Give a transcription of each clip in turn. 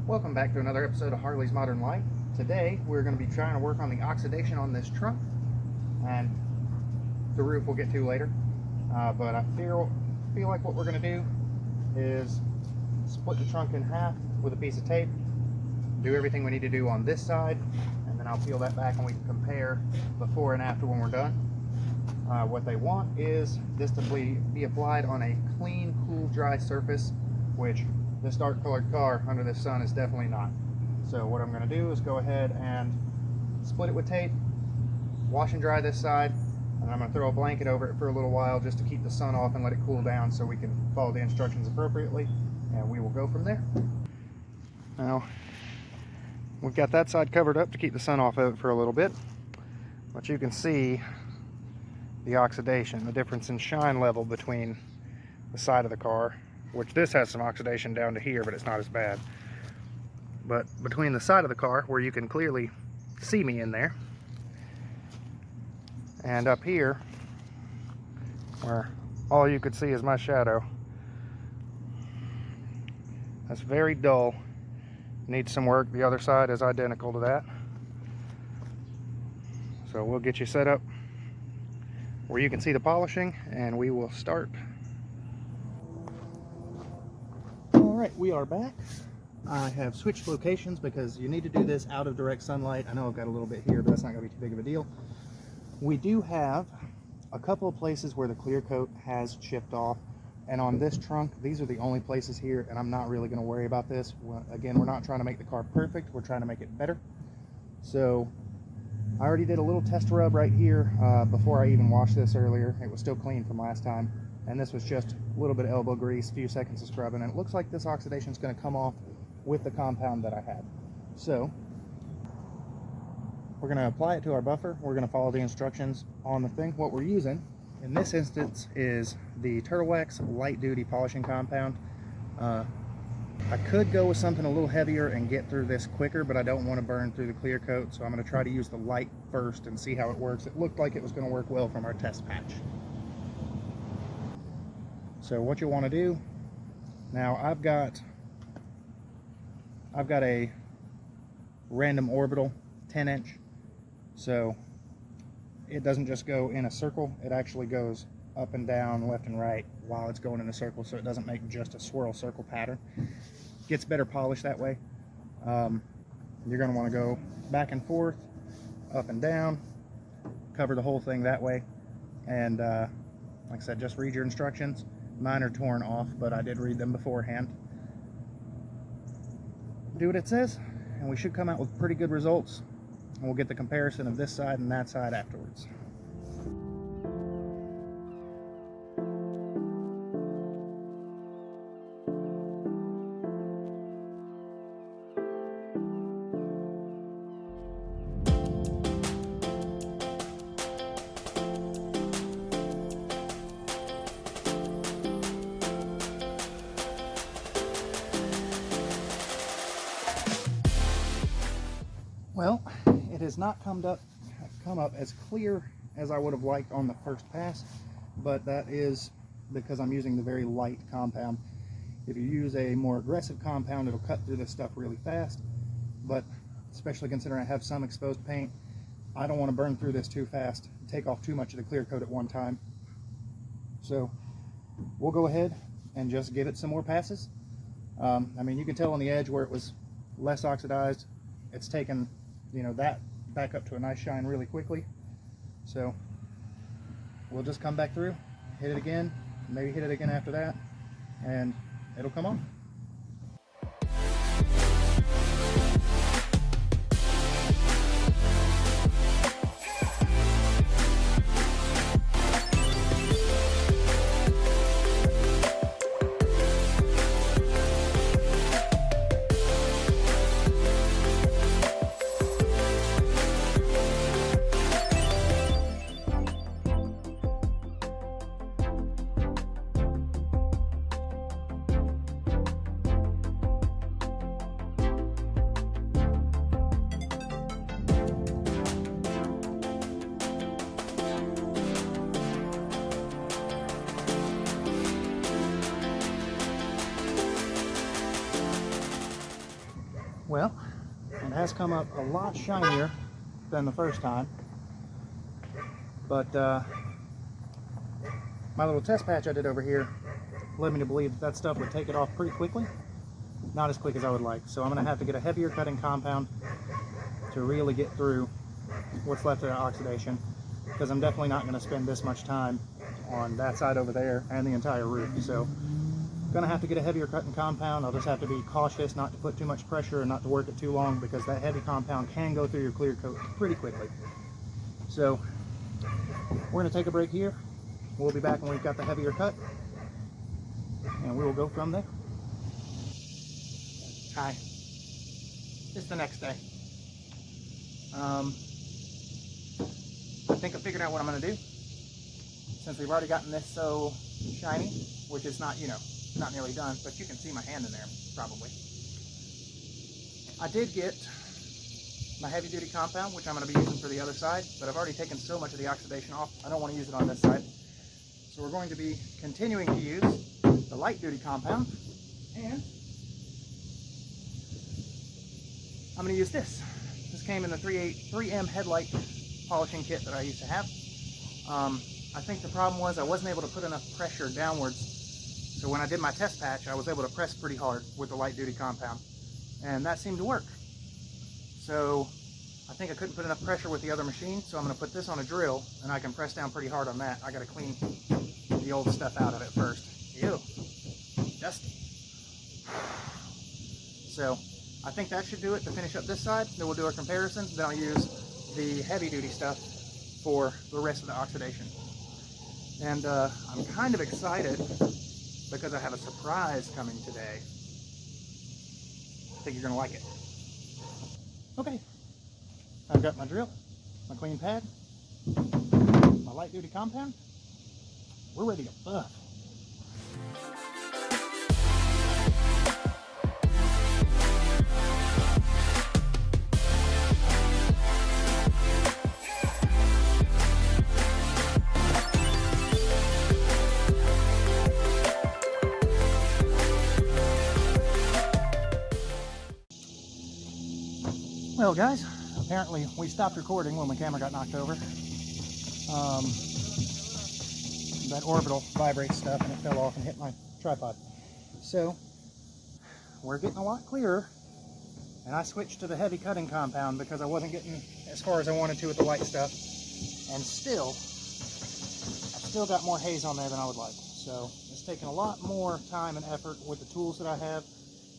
Welcome back to another episode of Harley's Modern Life. Today we're going to be trying to work on the oxidation on this trunk, and the roof we'll get to later. But I feel like what we're going to do is split the trunk in half with a piece of tape, do everything we need to do on this side, and then I'll peel that back and we can compare before and after when we're done. What they want is this to be applied on a clean, cool, dry surface, which this dark colored car under this sun is definitely not. So what I'm going to do is go ahead and split it with tape, wash and dry this side, and I'm going to throw a blanket over it for a little while just to keep the sun off and let it cool down so we can follow the instructions appropriately, and we will go from there. Now, we've got that side covered up to keep the sun off of it for a little bit, but you can see the oxidation, the difference in shine level between the side of the car, which this has some oxidation down to here, but it's not as bad. But between the side of the car, where you can clearly see me in there, and up here, where all you could see is my shadow, that's very dull. Needs some work. The other side is identical to that. So we'll get you set up where you can see the polishing, and we will start. Alright, we are back. I have switched locations because you need to do this out of direct sunlight. I know I've got a little bit here, but that's not going to be too big of a deal. We do have a couple of places where the clear coat has chipped off, and on this trunk, these are the only places here, and I'm not really going to worry about this. Again, we're not trying to make the car perfect, we're trying to make it better. So I already did a little test rub right here before I even washed this earlier. It was still clean from last time, and this was just a little bit of elbow grease, a few seconds of scrubbing, and it looks like this oxidation is going to come off with the compound that I had. So we're going to apply it to our buffer. We're going to follow the instructions on the thing. What we're using in this instance is the Turtle Wax light duty polishing compound. I could go with something a little heavier and get through this quicker, but I don't want to burn through the clear coat, so I'm going to try to use the light first and see how it works. It looked like it was going to work well from our test patch. So what you want to do now, I've got a random orbital 10-inch, so it doesn't just go in a circle, it actually goes up and down, left and right while it's going in a circle, so it doesn't make just a swirl circle pattern. Gets better polish that way. You're going to want to go back and forth, up and down, cover the whole thing that way, and like I said, just read your instructions. Mine are torn off, but I did read them beforehand. Do what it says, and we should come out with pretty good results, and we'll get the comparison of this side and that side afterwards. Well, it has not come up as clear as I would have liked on the first pass, but that is because I'm using the very light compound. If you use a more aggressive compound, it'll cut through this stuff really fast, but especially considering I have some exposed paint, I don't want to burn through this too fast, take off too much of the clear coat at one time. So we'll go ahead and just give it some more passes. I mean, you can tell on the edge where it was less oxidized, it's taken, you know, that back up to a nice shine really quickly. So we'll just come back through, hit it again, maybe hit it again after that, and it'll come on. Well, it has come up a lot shinier than the first time, but my little test patch I did over here led me to believe that that stuff would take it off pretty quickly. Not as quick as I would like, so I'm going to have to get a heavier cutting compound to really get through what's left of the oxidation, because I'm definitely not going to spend this much time on that side over there and the entire roof. So I'm going to have to get a heavier cutting compound. I'll just have to be cautious not to put too much pressure and not to work it too long, because that heavy compound can go through your clear coat pretty quickly. So we're going to take a break here. We'll be back when we've got the heavier cut, and we will go from there. Hi, it's the next day. I think I figured out what I'm going to do. Since we've already gotten this so shiny, which is not, you know, not nearly done, but you can see my hand in there, probably. I did get my heavy duty compound, which I'm going to be using for the other side, but I've already taken so much of the oxidation off, I don't want to use it on this side. So we're going to be continuing to use the light duty compound, and I'm going to use this. This came in the 3M headlight polishing kit that I used to have. I think the problem was I wasn't able to put enough pressure downwards. So when I did my test patch, I was able to press pretty hard with the light duty compound, and that seemed to work. So I think I couldn't put enough pressure with the other machine, so I'm going to put this on a drill and I can press down pretty hard on that. I got to clean the old stuff out of it first. Ew, dusty. So I think that should do it to finish up this side. Then we'll do our comparison. Then I'll use the heavy duty stuff for the rest of the oxidation. And I'm kind of excited because I have a surprise coming today. I think you're going to like it. Okay, I've got my drill, my clean pad, my light duty compound. We're ready to buff. Well guys, apparently we stopped recording when my camera got knocked over. That orbital vibrates stuff and it fell off and hit my tripod. So we're getting a lot clearer, and I switched to the heavy cutting compound because I wasn't getting as far as I wanted to with the light stuff, and I've still got more haze on there than I would like. So it's taking a lot more time and effort with the tools that I have.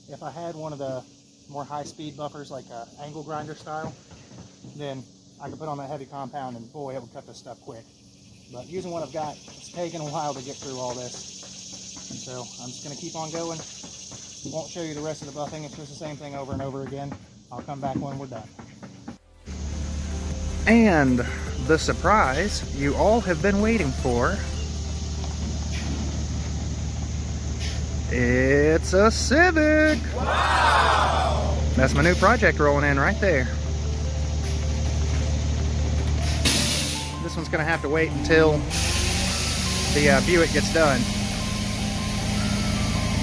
If I had one of the more high-speed buffers, like a angle grinder style, then I could put on that heavy compound and boy, it would cut this stuff quick. But using what I've got, it's taken a while to get through all this. And so I'm just going to keep on going. Won't show you the rest of the buffing. It's just the same thing over and over again. I'll come back when we're done. And the surprise you all have been waiting for. It's a Civic! Wow! That's my new project rolling in right there. This one's going to have to wait until the Buick gets done.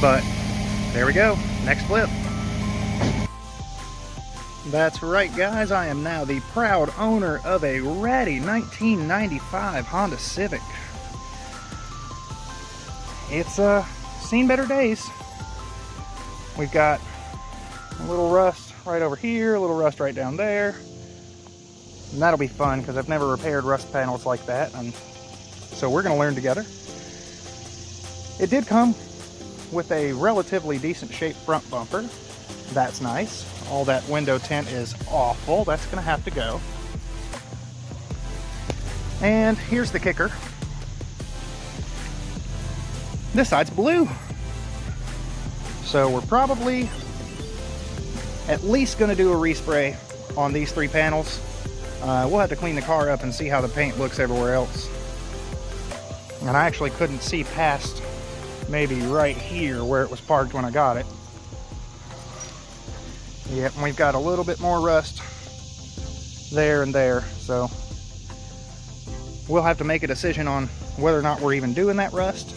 But there we go, next flip. That's right guys, I am now the proud owner of a ratty 1995 Honda Civic. It's seen better days. We've got a little rust right over here, a little rust right down there. And that'll be fun because I've never repaired rust panels like that, and so we're going to learn together. It did come with a relatively decent shaped front bumper. That's nice. All that window tint is awful. That's going to have to go. And here's the kicker. This side's blue. So we're probably at least going to do a respray on these three panels. We'll have to clean the car up and see how the paint looks everywhere else. And I actually couldn't see past maybe right here where it was parked when I got it. Yep, and we've got a little bit more rust there and there. So we'll have to make a decision on whether or not we're even doing that rust.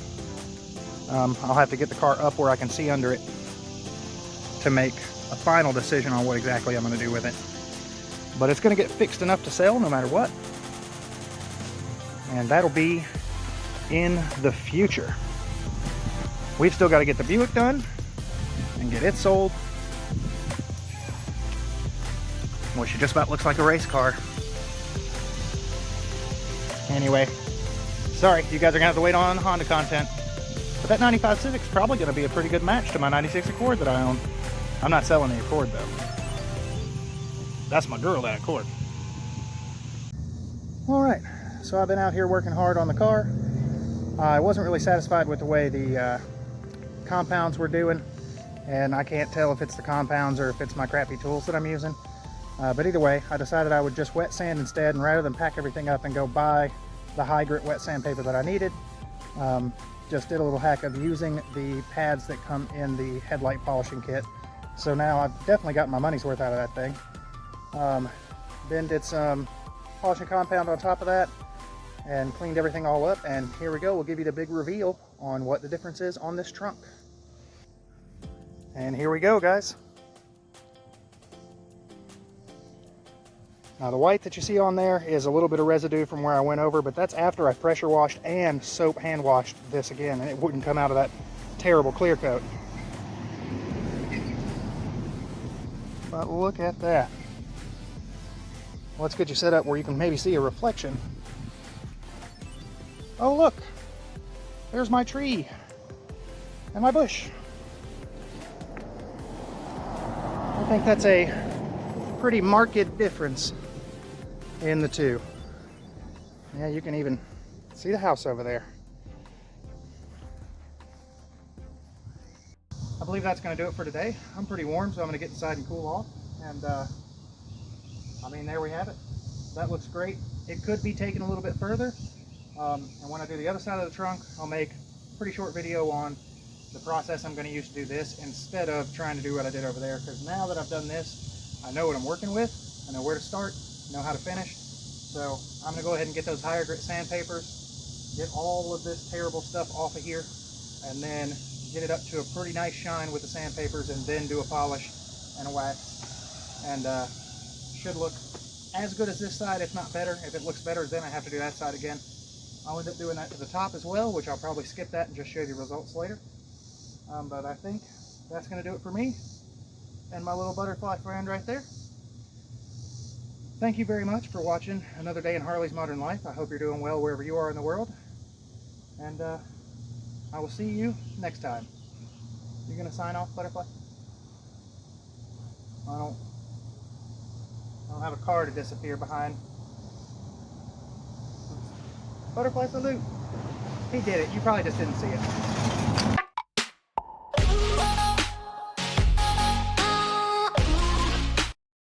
I'll have to get the car up where I can see under it to make a final decision on what exactly I'm going to do with it. But it's going to get fixed enough to sell no matter what. And that'll be in the future. We've still got to get the Buick done and get it sold, which just about looks like a race car. Anyway, sorry, you guys are gonna have to wait on Honda content. But that 95 Civic's probably gonna be a pretty good match to my 96 Accord that I own. I'm not selling the Accord though. That's my girl, that Accord. All right, so I've been out here working hard on the car. I wasn't really satisfied with the way the compounds were doing, and I can't tell if it's the compounds or if it's my crappy tools that I'm using. But either way, I decided I would just wet sand instead, and rather than pack everything up and go buy the high grit wet sandpaper that I needed, just did a little hack of using the pads that come in the headlight polishing kit. So now I've definitely got my money's worth out of that thing. Then did some polishing compound on top of that and cleaned everything all up, and here we go. We'll give you the big reveal on what the difference is on this trunk. And here we go, guys. Now the white that you see on there is a little bit of residue from where I went over, but that's after I pressure washed and soap hand washed this again, and it wouldn't come out of that terrible clear coat. But look at that. Let's get you set up where you can maybe see a reflection. Oh look, there's my tree and my bush. I think that's a pretty marked difference in the two. Yeah, you can even see the house over there. I believe that's going to do it for today. I'm pretty warm, so I'm going to get inside and cool off. And I mean, there we have it. That looks great. It could be taken a little bit further. And when I do the other side of the trunk, I'll make a pretty short video on the process I'm going to use to do this instead of trying to do what I did over there. Because now that I've done this, I know what I'm working with. I know where to start, know how to finish. So I'm going to go ahead and get those higher grit sandpapers, get all of this terrible stuff off of here, and then get it up to a pretty nice shine with the sandpapers, and then do a polish and a wax. And should look as good as this side, if not better. If it looks better, then I have to do that side again. I'll end up doing that to the top as well, which I'll probably skip that and just show you the results later. But I think that's going to do it for me and my little butterfly friend right there. Thank you very much for watching another day in Harley's Modern Life. I hope you're doing well wherever you are in the world. And I will see you next time. You going to sign off, butterfly? I don't have a car to disappear behind. Butterfly salute. He did it. You probably just didn't see it.